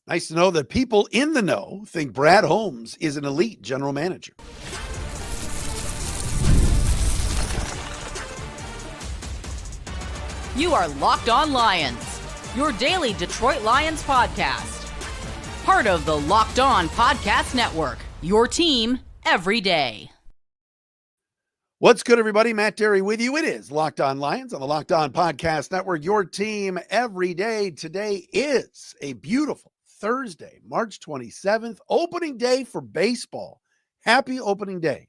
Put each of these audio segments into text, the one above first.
Nice to know that people in the know think Brad Holmes is an elite general manager. You are Locked On Lions, your daily Detroit Lions podcast. Part of the Locked On Podcast Network, your team every day. What's good, everybody? Matt Derry with you. It is Locked On Lions on the Locked On Podcast Network, your team every day. Today is a beautiful Thursday, March 27th, opening day for baseball. Happy opening day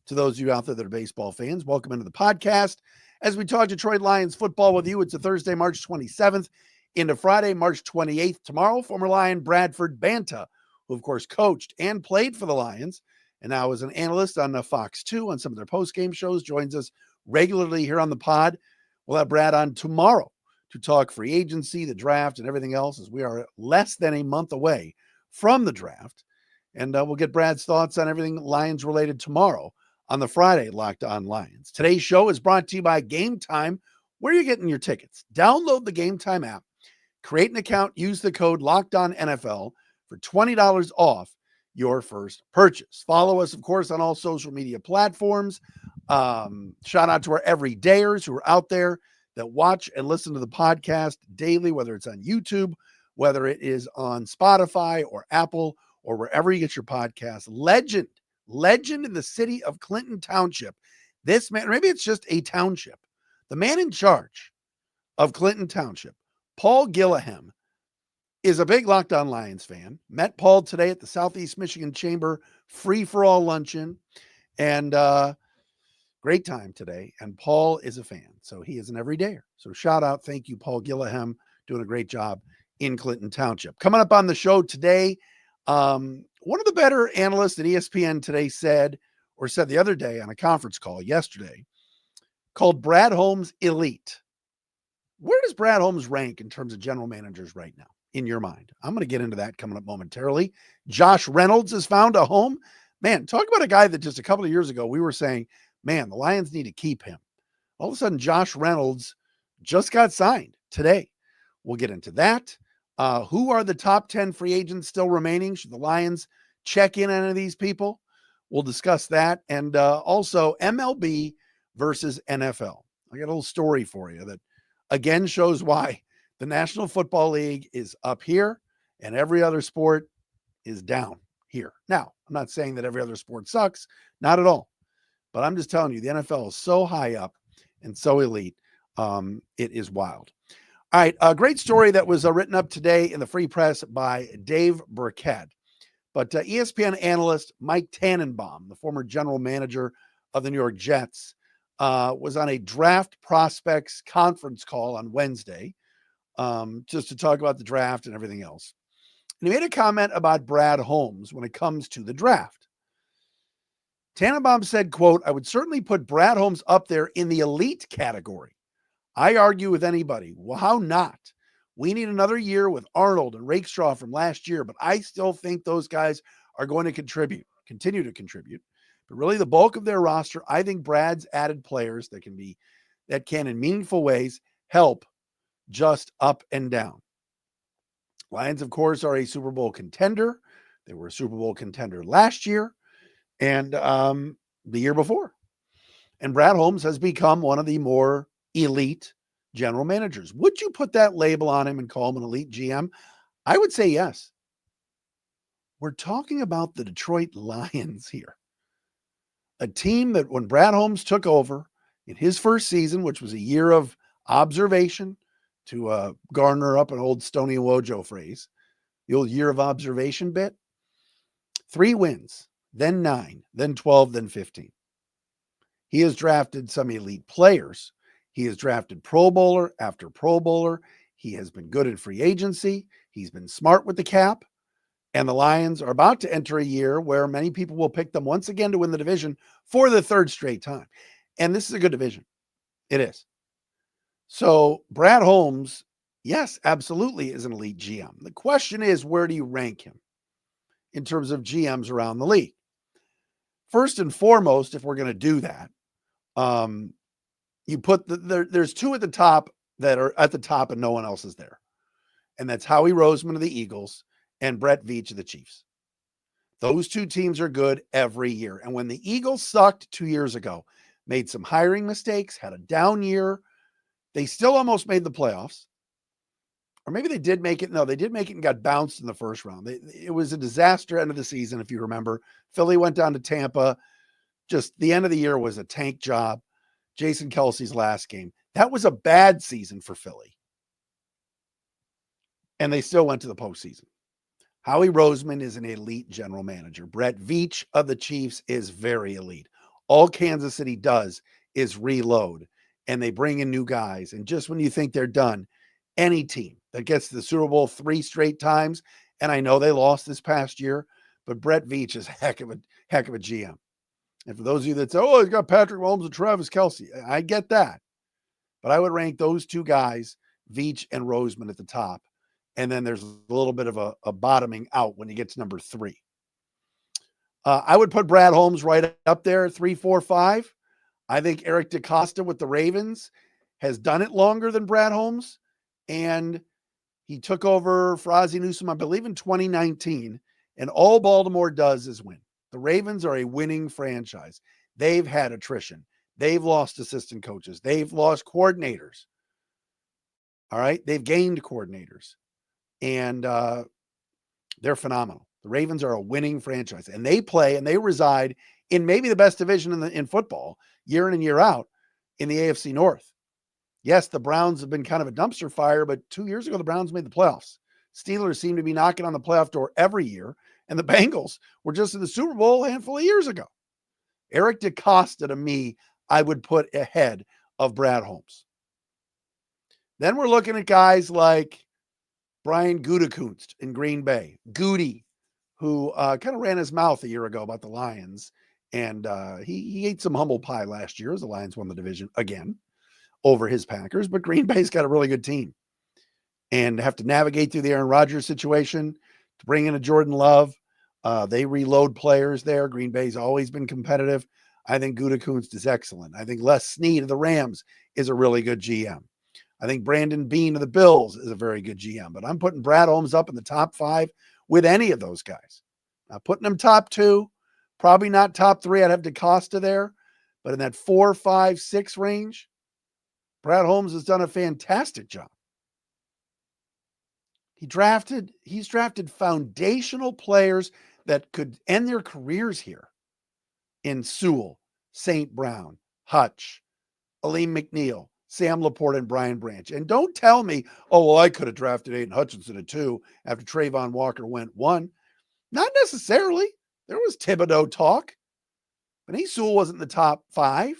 to those of you out there that are baseball fans. Welcome into the podcast as we talk Detroit Lions football with you. It's a Thursday, March 27th into Friday, March 28th. Tomorrow, former Lion Bradford Banta, who of course coached and played for the Lions, and now is an analyst on Fox 2 on some of their post-game shows, joins us regularly here on the pod. We'll have Brad on tomorrow to talk free agency, the draft, and everything else, as we are less than a month away from the draft. And we'll get Brad's thoughts on everything Lions-related tomorrow on the Friday Locked On Lions. Today's show is brought to you by Gametime. Where are you getting your tickets? Download the Gametime app, create an account, use the code LOCKEDONNFL for $20 off your first purchase. Follow us, of course, on all social media platforms. Shout out to our everydayers who are out there that watch and listen to the podcast daily, whether it's on YouTube, whether it is on Spotify or Apple or wherever you get your podcast. Legend in the city of Clinton Township. This man, maybe it's just a township. The man in charge of Clinton Township, Paul Gilliam, is a big Locked On Lions fan. Met Paul today at the Southeast Michigan Chamber free-for-all luncheon, and great time today. And Paul is a fan, so he is an everydayer. So shout out, thank you, Paul Gilliam, doing a great job in Clinton Township. Coming up on the show today, one of the better analysts at ESPN today said the other day on a conference call yesterday, called Brad Holmes elite. Where does Brad Holmes rank in terms of general managers right now, in your mind? I'm going to get into that coming up momentarily. Josh Reynolds has found a home. Man, talk about a guy that just a couple of years ago we were saying, man, the Lions need to keep him. All of a sudden, Josh Reynolds just got signed today. We'll get into that. Who are the top 10 free agents still remaining? Should the Lions check in on any of these people? We'll discuss that. And also MLB versus NFL. I got a little story for you that again shows why the National Football League is up here and every other sport is down here. Now, I'm not saying that every other sport sucks, not at all. But I'm just telling you, the NFL is so high up and so elite. It is wild. All right, a great story that was written up today in the Free Press by Dave Burkett. But ESPN analyst Mike Tannenbaum, the former general manager of the New York Jets, was on a draft prospects conference call on Wednesday just to talk about the draft and everything else. And he made a comment about Brad Holmes when it comes to the draft. Tannenbaum said, quote, "I would certainly put Brad Holmes up there in the elite category. I argue with anybody. Well, how not? We need another year with Arnold and Rakestraw from last year, but I still think those guys are going to continue to contribute. But really the bulk of their roster, I think Brad's added players that can in meaningful ways help just up and down. Lions, of course, are a Super Bowl contender. They were a Super Bowl contender last year and the year before. And Brad Holmes has become one of the more elite general managers. Would you put that label on him and call him an elite GM? I would say yes. We're talking about the Detroit Lions here. A team that when Brad Holmes took over in his first season, which was a year of observation, to garner up an old Stoney Wojo phrase, the old year of observation bit, 3 wins, then 9, then 12, then 15. He has drafted some elite players. He has drafted Pro Bowler after Pro Bowler. He has been good in free agency. He's been smart with the cap. And the Lions are about to enter a year where many people will pick them once again to win the division for the 3rd straight time. And this is a good division. It is. So Brad Holmes, yes, absolutely is an elite GM. The question is, where do you rank him in terms of GMs around the league? First and foremost, if we're going to do that, you put there's 2 at the top that are at the top and no one else is there. And that's Howie Roseman of the Eagles and Brett Veach of the Chiefs. Those two teams are good every year. And when the Eagles sucked 2 years ago, made some hiring mistakes, had a down year, they still almost made the playoffs. Or maybe they did make it. No, they did make it and got bounced in the first round. It was a disaster end of the season, if you remember. Philly went down to Tampa. Just the end of the year was a tank job. Jason Kelsey's last game. That was a bad season for Philly. And they still went to the postseason. Howie Roseman is an elite general manager. Brett Veach of the Chiefs is very elite. All Kansas City does is reload, and they bring in new guys. And just when you think they're done, any team that gets to the Super Bowl 3 straight times, and I know they lost this past year, but Brett Veach is a heck of a GM. And for those of you that say, oh, he's got Patrick Mahomes and Travis Kelce, I get that. But I would rank those two guys, Veach and Roseman, at the top. And then there's a little bit of a bottoming out when you get to number 3. I would put Brad Holmes right up there, 3, 4, 5. I think Eric DeCosta with the Ravens has done it longer than Brad Holmes. And he took over for Ozzie Newsome, I believe, in 2019. And all Baltimore does is win. The Ravens are a winning franchise. They've had attrition. They've lost assistant coaches. They've lost coordinators. All right. They've gained coordinators. And they're phenomenal. The Ravens are a winning franchise, and they play and they reside in maybe the best division in football year in and year out in the AFC North. Yes, the Browns have been kind of a dumpster fire, but 2 years ago, the Browns made the playoffs. Steelers seem to be knocking on the playoff door every year, and the Bengals were just in the Super Bowl a handful of years ago. Eric DeCosta, to me, I would put ahead of Brad Holmes. Then we're looking at guys like Brian Gutekunst in Green Bay. Goody, who kind of ran his mouth a year ago about the Lions. And he ate some humble pie last year as the Lions won the division again over his Packers. But Green Bay's got a really good team. And have to navigate through the Aaron Rodgers situation to bring in a Jordan Love. They reload players there. Green Bay's always been competitive. I think Gutekunst is excellent. I think Les Snead of the Rams is a really good GM. I think Brandon Beane of the Bills is a very good GM, but I'm putting Brad Holmes up in the top 5 with any of those guys. Not putting him top 2, probably not top 3. I'd have DeCosta there, but in that 4, 5, 6 range, Brad Holmes has done a fantastic job. He's drafted foundational players that could end their careers here in Sewell, St. Brown, Hutch, Aleem McNeil, Sam Laporte, and Brian Branch. And don't tell me, oh, well, I could have drafted Aiden Hutchinson at 2 after Trayvon Walker went 1. Not necessarily. There was Thibodeau talk. Benny Sewell wasn't in the top 5.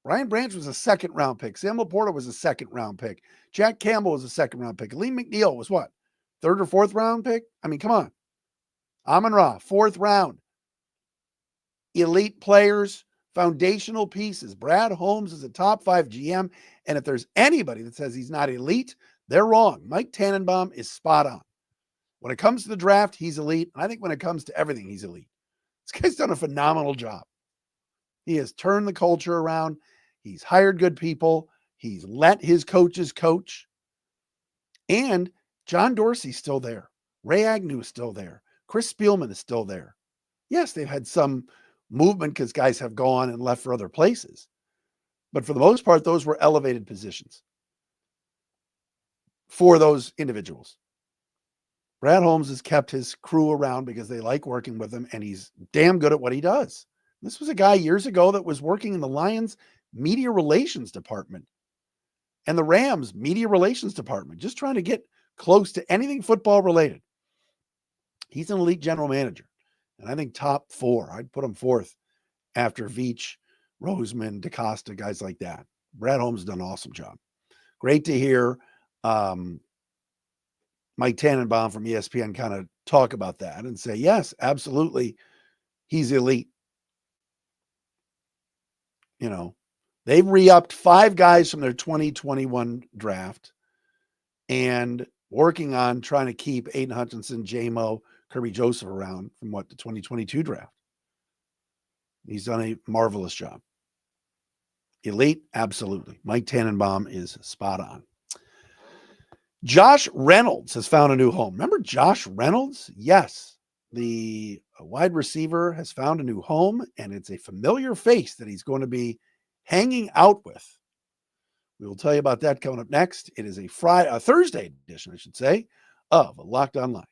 Brian Branch was a second-round pick. Sam Laporta was a second-round pick. Jack Campbell was a second-round pick. Aleem McNeil was what? 3rd or 4th round pick? I mean, come on. Amon-Ra, 4th round. Elite players, foundational pieces. Brad Holmes is a top 5 GM, and if there's anybody that says he's not elite, they're wrong. Mike Tannenbaum is spot on. When it comes to the draft, he's elite. And I think when it comes to everything, he's elite. This guy's done a phenomenal job. He has turned the culture around. He's hired good people. He's let his coaches coach. And John Dorsey's still there. Ray Agnew is still there. Chris Spielman is still there. Yes, they've had some movement because guys have gone and left for other places. But for the most part, those were elevated positions for those individuals. Brad Holmes has kept his crew around because they like working with him, and he's damn good at what he does. This was a guy years ago that was working in the Lions media relations department and the Rams media relations department, just trying to get close to anything football related. He's an elite general manager. And I think top 4, I'd put him 4th after Veach, Roseman, DeCosta, guys like that. Brad Holmes has done an awesome job. Great to hear Mike Tannenbaum from ESPN kind of talk about that and say, yes, absolutely, he's elite. You know, they've re-upped 5 guys from their 2021 draft and working on trying to keep Aiden Hutchinson, J-Mo, Kirby Joseph around from the 2022 draft. He's done a marvelous job. Elite, absolutely. Mike Tannenbaum is spot on. Josh Reynolds has found a new home. Remember Josh Reynolds? Yes. The wide receiver has found a new home, and it's a familiar face that he's going to be hanging out with. We will tell you about that coming up next. It is a Thursday edition, I should say, of Locked On Lions.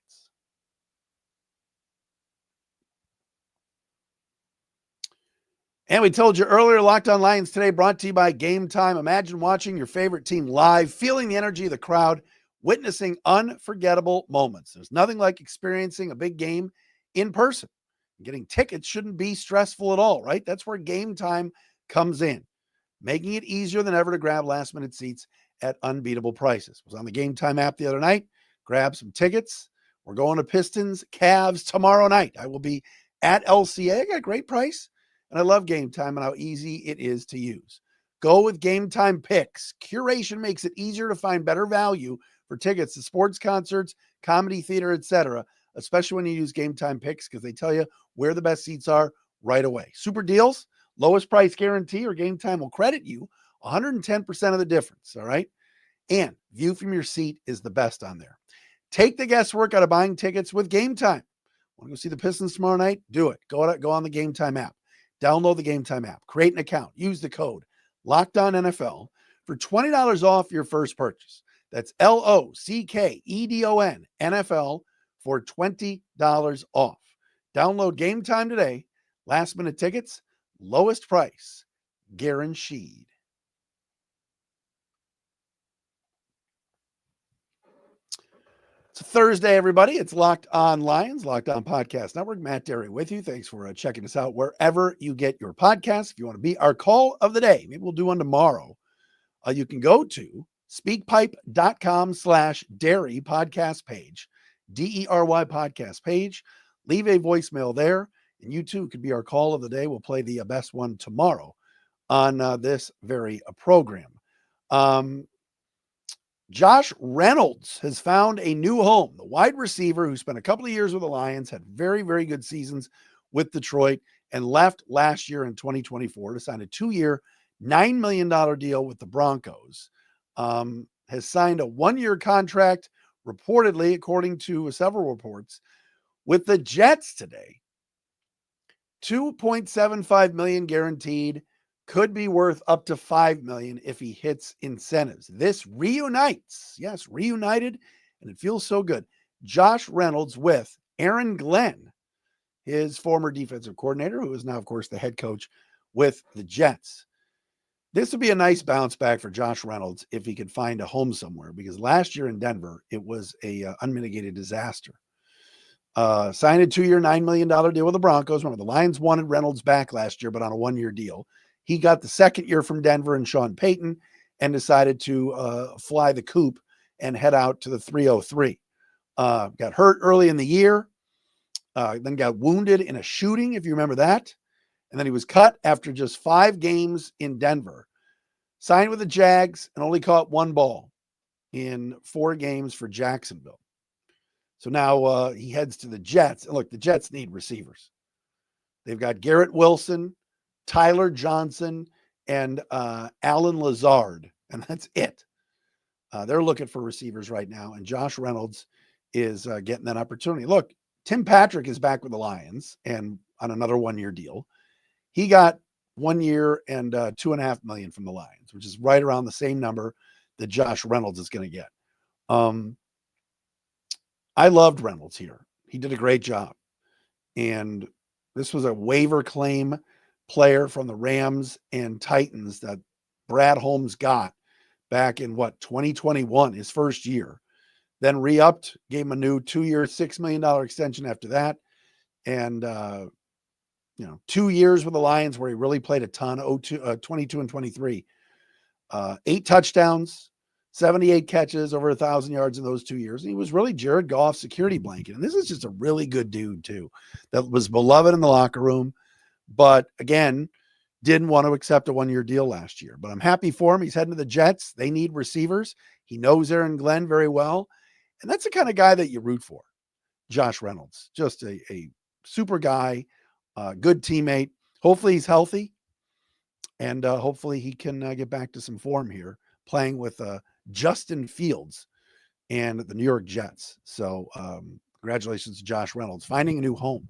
And we told you earlier, Locked On Lions today brought to you by Gametime. Imagine watching your favorite team live, feeling the energy of the crowd, witnessing unforgettable moments. There's nothing like experiencing a big game in person. Getting tickets shouldn't be stressful at all, right? That's where Gametime comes in, making it easier than ever to grab last-minute seats at unbeatable prices. I was on the Gametime app the other night, grabbed some tickets. We're going to Pistons, Cavs tomorrow night. I will be at LCA. I got a great price, and I love Gametime and how easy it is to use. Go with Gametime Picks. Curation makes it easier to find better value for tickets to sports concerts, comedy theater, etc., especially when you use Gametime Picks because they tell you where the best seats are right away. Super deals, lowest price guarantee, or Gametime will credit you 110% of the difference, all right? And view from your seat is the best on there. Take the guesswork out of buying tickets with Gametime. Want to go see the Pistons tomorrow night? Do it. Go on the Gametime app. Download the Gametime app. Create an account. Use the code LOCKEDONNFL for $20 off your first purchase. That's LOCKEDON NFL for $20 off. Download Gametime today. Last minute tickets, lowest price, guaranteed. It's Thursday, everybody. It's Locked On Lions, Locked On Podcast Network. Matt Derry with you. Thanks for checking us out wherever you get your podcasts. If you want to be our call of the day, maybe we'll do one tomorrow. You can go to speakpipe.com/Derry podcast page, DERY podcast page. Leave a voicemail there, and you too could be our call of the day. We'll play the best one tomorrow on this very program. Josh Reynolds has found a new home. The wide receiver who spent a couple of years with the Lions, had very, very good seasons with Detroit, and left last year in 2024 to sign a 2-year, $9 million deal with the Broncos. Has signed a 1-year contract, reportedly, according to several reports, with the Jets today. $2.75 million guaranteed, could be worth up to $5 million if he hits incentives. This reunites, yes, reunited, and it feels so good. Josh Reynolds with Aaron Glenn, his former defensive coordinator, who is now, of course, the head coach with the Jets. This would be a nice bounce back for Josh Reynolds if he could find a home somewhere, because last year in Denver, it was a unmitigated disaster. Signed a 2-year, $9 million deal with the Broncos. Remember, the Lions wanted Reynolds back last year, but on a 1-year deal. He got the second year from Denver and Sean Payton and decided to fly the coop and head out to the 303. Got hurt early in the year, then got wounded in a shooting, if you remember that. And then he was cut after just 5 games in Denver. Signed with the Jags and only caught 1 ball in 4 games for Jacksonville. So now he heads to the Jets. And look, the Jets need receivers. They've got Garrett Wilson, Tyler Johnson, and Alan Lazard, and that's it. They're looking for receivers right now, and Josh Reynolds is getting that opportunity. Look, Tim Patrick is back with the Lions and on another 1-year deal. He got 1 year and $2.5 million from the Lions, which is right around the same number that Josh Reynolds is going to get. I loved Reynolds here. He did a great job. And this was a waiver claim player from the Rams and Titans that Brad Holmes got back in 2021, his first year. Then re-upped, gave him a new 2-year, $6 million extension after that. And, 2 years with the Lions where he really played a ton, 22 and 23. 8 touchdowns, 78 catches, over 1,000 yards in those 2 years. And he was really Jared Goff's security blanket. And this is just a really good dude, too, that was beloved in the locker room, but again, didn't want to accept a 1-year deal last year. But I'm happy for him. He's heading to the Jets. They need receivers. He knows Aaron Glenn very well. And that's the kind of guy that you root for. Josh Reynolds, just a super guy, good teammate. Hopefully he's healthy. And hopefully he can get back to some form here, playing with Justin Fields and the New York Jets. So congratulations to Josh Reynolds finding a new home.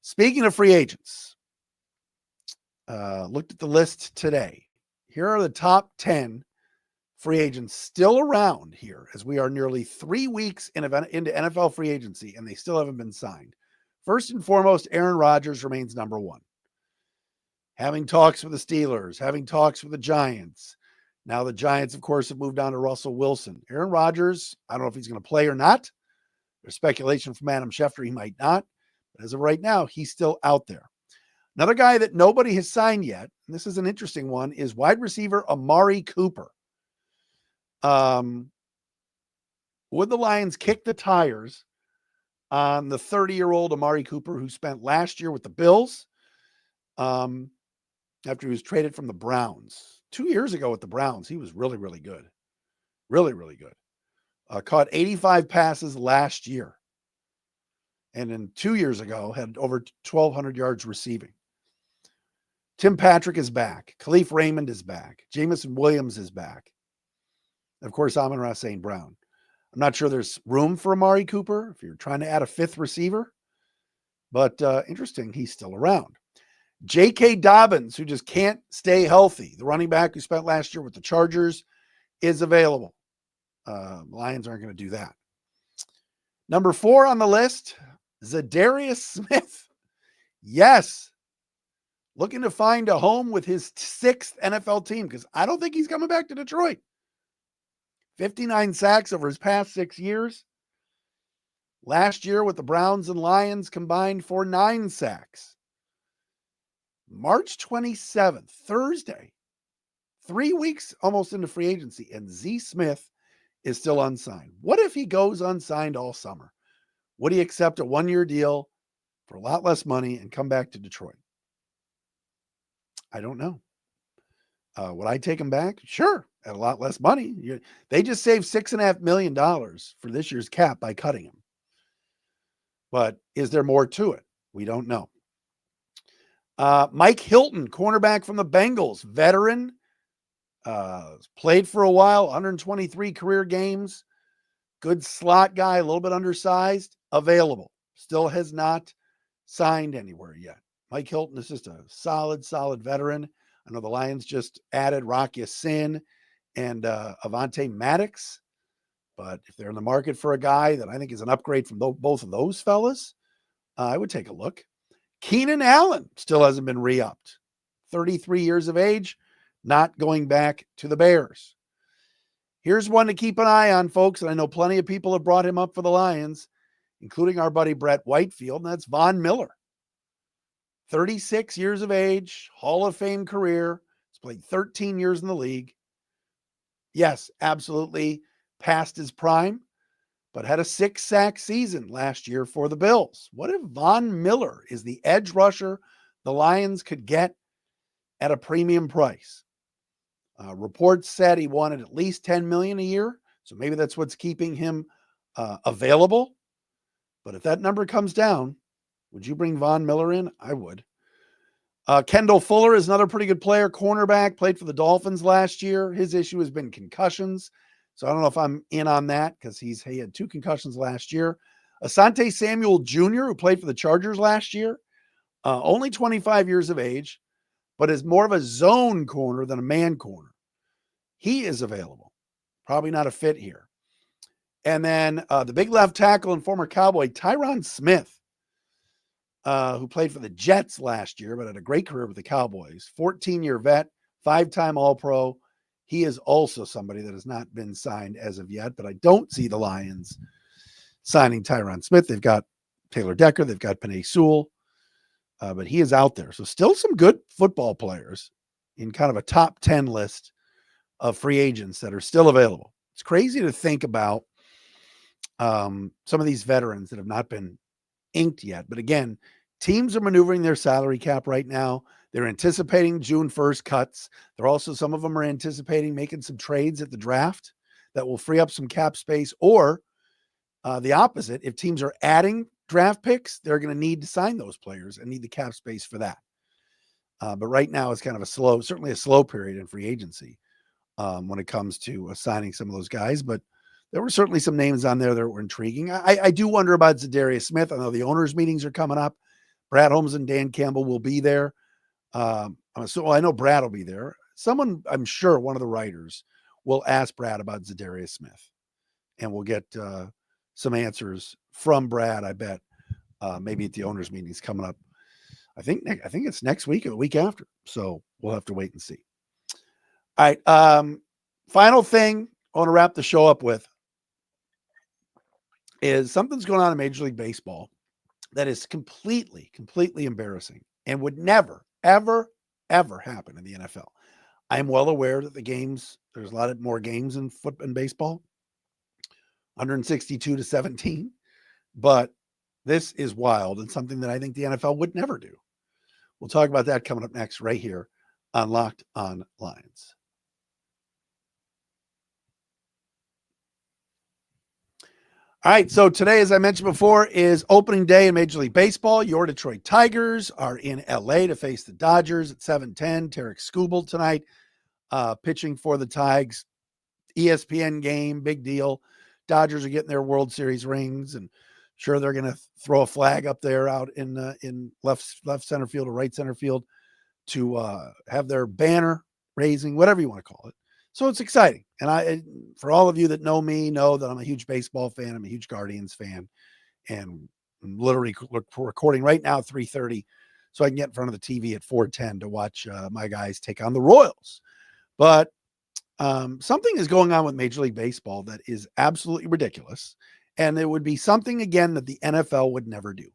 Speaking of free agents, looked at the list today. Here are the top 10 free agents still around here, as we are nearly 3 weeks into NFL free agency, and they still haven't been signed. First and foremost, Aaron Rodgers remains number one. Having talks with the Steelers, having talks with the Giants. Now the Giants, of course, have moved on to Russell Wilson. Aaron Rodgers, I don't know if he's going to play or not. There's speculation from Adam Schefter he might not. But as of right now, he's still out there. Another guy that nobody has signed yet, and this is an interesting one, is wide receiver Amari Cooper. Would the Lions kick the tires on the 30-year-old Amari Cooper who spent last year with the Bills after he was traded from the Browns? 2 years ago with the Browns, he was really, really good. Really, really good. Caught 85 passes last year. And then 2 years ago, had over 1,200 yards receiving. Tim Patrick is back. Khalif Raymond is back. Jamison Williams is back. Of course, Amon-Ra St. Brown. I'm not sure there's room for Amari Cooper if you're trying to add a fifth receiver. But interesting, he's still around. J.K. Dobbins, who just can't stay healthy, the running back who spent last year with the Chargers, is available. Lions aren't going to do that. Number 4 on the list, Zadarius Smith. Yes. Looking to find a home with his 6th NFL team, because I don't think he's coming back to Detroit. 59 sacks over his past 6 years. Last year with the Browns and Lions combined for 9 sacks. March 27th, Thursday, 3 weeks almost into free agency, and Z Smith is still unsigned. What if he goes unsigned all summer? Would he accept a 1-year deal for a lot less money and come back to Detroit? I don't know. Would I take him back? Sure, at a lot less money. They just saved $6.5 million for this year's cap by cutting him. But is there more to it? We don't know. Mike Hilton, cornerback from the Bengals, veteran, played for a while, 123 career games, good slot guy, a little bit undersized, available. Still has not signed anywhere yet. Mike Hilton is just a solid veteran. I know the Lions just added Rock Ya-Sin and Avonte Maddox, but if they're in the market for a guy that I think is an upgrade from both of those fellas, I would take a look. Keenan Allen still hasn't been re-upped. 33 years of age, not going back to the Bears. Here's one to keep an eye on, folks, and I know plenty of people have brought him up for the Lions, including our buddy Brett Whitefield, and that's Von Miller. 36 years of age, Hall of Fame career. He's played 13 years in the league. Yes, absolutely past his prime, but had a 6-sack season last year for the Bills. What if Von Miller is the edge rusher the Lions could get at a premium price? Reports said he wanted at least $10 million a year, so maybe that's what's keeping him available. But if that number comes down, would you bring Von Miller in? I would. Kendall Fuller is another pretty good player, cornerback, played for the Dolphins last year. His issue has been concussions, so I don't know if I'm in on that because he had 2 concussions last year. Asante Samuel Jr., who played for the Chargers last year, only 25 years of age, but is more of a zone corner than a man corner. He is available. Probably not a fit here. And then the big left tackle and former Cowboy, Tyron Smith, who played for the Jets last year, but had a great career with the Cowboys. 14-year vet, 5-time All-Pro. He is also somebody that has not been signed as of yet, but I don't see the Lions signing Tyron Smith. They've got Taylor Decker. They've got Penei Sewell. But he is out there. So still some good football players in kind of a top 10 list of free agents that are still available. It's crazy to think about some of these veterans that have not been inked yet. But again, teams are maneuvering their salary cap right now. They're anticipating June 1st cuts. They're also, some of them are anticipating making some trades at the draft that will free up some cap space, or the opposite. If teams are adding draft picks, they're going to need to sign those players and need the cap space for that. But right now it's kind of certainly a slow period in free agency when it comes to signing some of those guys. But there were certainly some names on there that were intriguing. I do wonder about Zadarius Smith. I know the owners' meetings are coming up. Brad Holmes and Dan Campbell will be there. So I know Brad will be there. Someone, I'm sure, one of the writers will ask Brad about Zadarius Smith, and we'll get some answers from Brad. I bet maybe at the owners' meetings coming up. I think it's next week or the week after. So we'll have to wait and see. All right. Final thing I want to wrap the show up with is something's going on in Major League Baseball that is completely embarrassing and would never, ever, ever happen in the NFL. I'm well aware that there's a lot more games in football and baseball, 162-17, but this is wild and something that I think the NFL would never do. We'll talk about that coming up next right here on Locked on Lions. All right, so today, as I mentioned before, is opening day in Major League Baseball. Your Detroit Tigers are in L.A. to face the Dodgers at 7:10. Tarek Skubal tonight pitching for the Tigers. ESPN game, big deal. Dodgers are getting their World Series rings, and sure they're going to throw a flag up there out in left center field or right center field to have their banner raising, whatever you want to call it. So it's exciting. And for all of you that know me, know that I'm a huge baseball fan. I'm a huge Guardians fan. And I'm literally recording right now at 3:30 so I can get in front of the TV at 4:10 to watch my guys take on the Royals. But something is going on with Major League Baseball that is absolutely ridiculous. And it would be something, again, that the NFL would never do.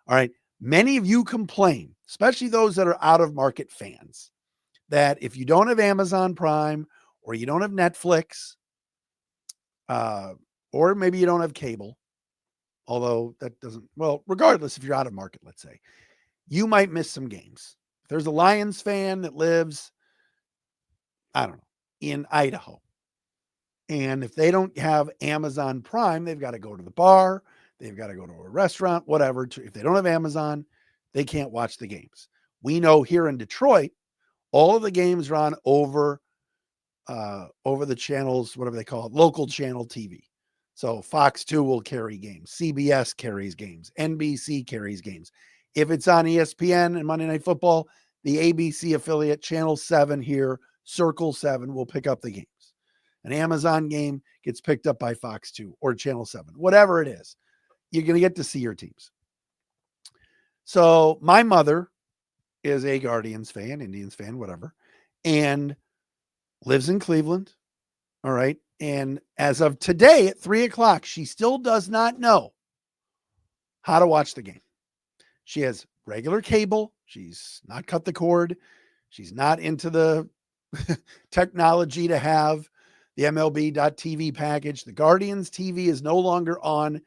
All right. Many of you complain, especially those that are out-of-market fans, that if you don't have Amazon Prime or you don't have Netflix, or maybe you don't have cable, although that doesn't, well, regardless, if you're out of market, let's say, you might miss some games. If there's a Lions fan that lives, I don't know, in Idaho, and if they don't have Amazon Prime, they've got to go to the bar, they've got to go to a restaurant, whatever. If they don't have Amazon, they can't watch the games. We know here in Detroit, all of the games run over the channels, whatever they call it, local channel TV. So Fox 2 will carry games. CBS carries games. NBC carries games. If it's on ESPN and Monday Night Football, the ABC affiliate, Channel 7 here, Circle 7, will pick up the games. An Amazon game gets picked up by Fox 2 or Channel 7. Whatever it is, you're going to get to see your teams. So my mother is a Guardians fan, Indians fan, whatever, and lives in Cleveland. All right. And as of today at 3:00, she still does not know how to watch the game. She has regular cable. She's not cut the cord. She's not into the technology to have the MLB.TV package. The Guardians TV is no longer on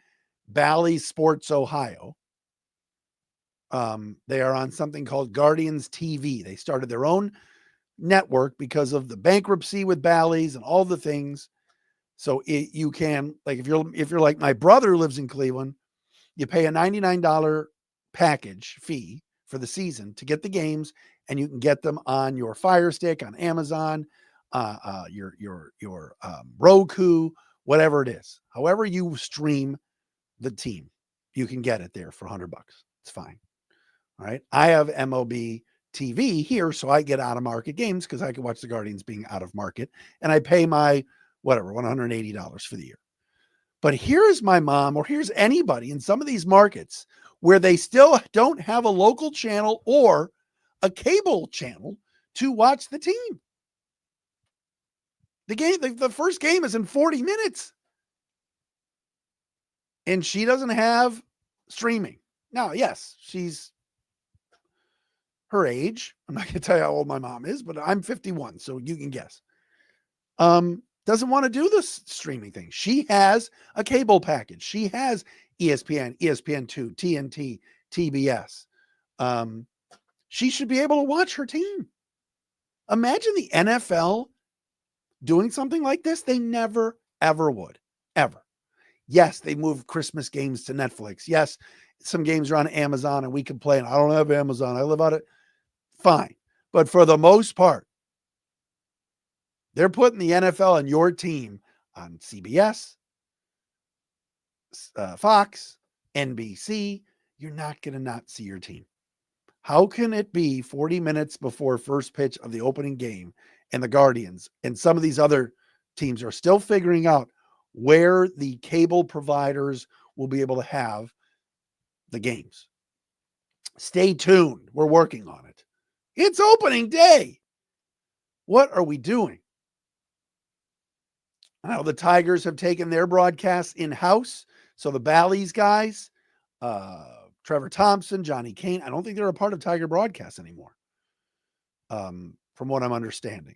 Bally Sports Ohio. They are on something called Guardians TV. They started their own network because of the bankruptcy with Bally's and all the things. So you can, like, if you're like my brother who lives in Cleveland, you pay a $99 package fee for the season to get the games, and you can get them on your Fire Stick, on Amazon, your Roku, whatever it is. However you stream the team, you can get it there for $100. It's fine. All right. I have MLB TV here, so I get out of market games because I can watch the Guardians being out of market, and I pay my $180 for the year. But here's my mom, or here's anybody in some of these markets where they still don't have a local channel or a cable channel to watch the team. The first game is in 40 minutes. And she doesn't have streaming. Now, yes, she's her age. I'm not going to tell you how old my mom is, but I'm 51, so you can guess. Doesn't want to do this streaming thing. She has a cable package. She has ESPN, ESPN2, TNT, TBS. She should be able to watch her team. Imagine the NFL doing something like this. They never, ever would. Ever. Yes, they moved Christmas games to Netflix. Yes, some games are on Amazon and we complain. I don't have Amazon. I live out it. Fine. But for the most part, they're putting the NFL and your team on CBS, Fox, NBC. You're not going to not see your team. How can it be 40 minutes before first pitch of the opening game and the Guardians and some of these other teams are still figuring out where the cable providers will be able to have the games? Stay tuned. We're working on it. It's opening day. What are we doing? Now, the Tigers have taken their broadcasts in-house. So the Bally's guys, Trevor Thompson, Johnny Kane, I don't think they're a part of Tiger broadcasts anymore, from what I'm understanding.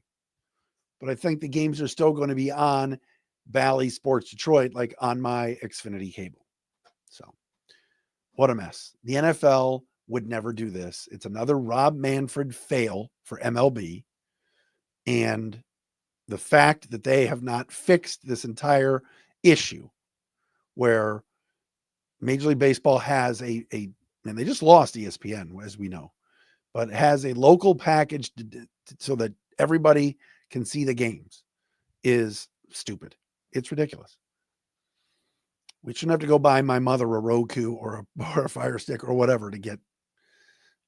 But I think the games are still going to be on Bally Sports Detroit, like on my Xfinity cable. So what a mess. The NFL would never do this. It's another Rob Manfred fail for MLB. And the fact that they have not fixed this entire issue where Major League Baseball has and they just lost ESPN, as we know, but has a local package so that everybody can see the games, is stupid. It's ridiculous. We shouldn't have to go buy my mother a Roku or a Fire Stick or whatever to get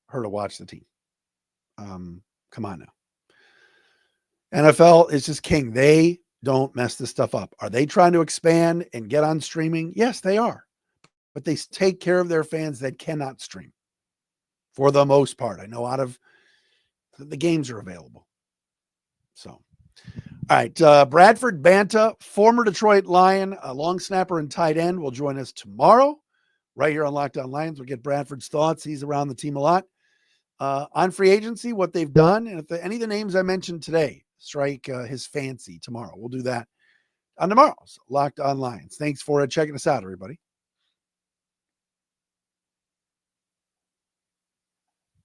her to watch the team. Come on now. NFL is just king. They don't mess this stuff up. Are they trying to expand and get on streaming? Yes, they are. But they take care of their fans that cannot stream for the most part. I know out of the games are available. So, all right. Bradford Banta, former Detroit Lion, a long snapper and tight end, will join us tomorrow right here on Locked On Lions. We'll get Bradford's thoughts. He's around the team a lot. On free agency, what they've done, and if any of the names I mentioned today strike his fancy tomorrow, we'll do that on tomorrow's Locked On Lions. Thanks for checking us out, everybody.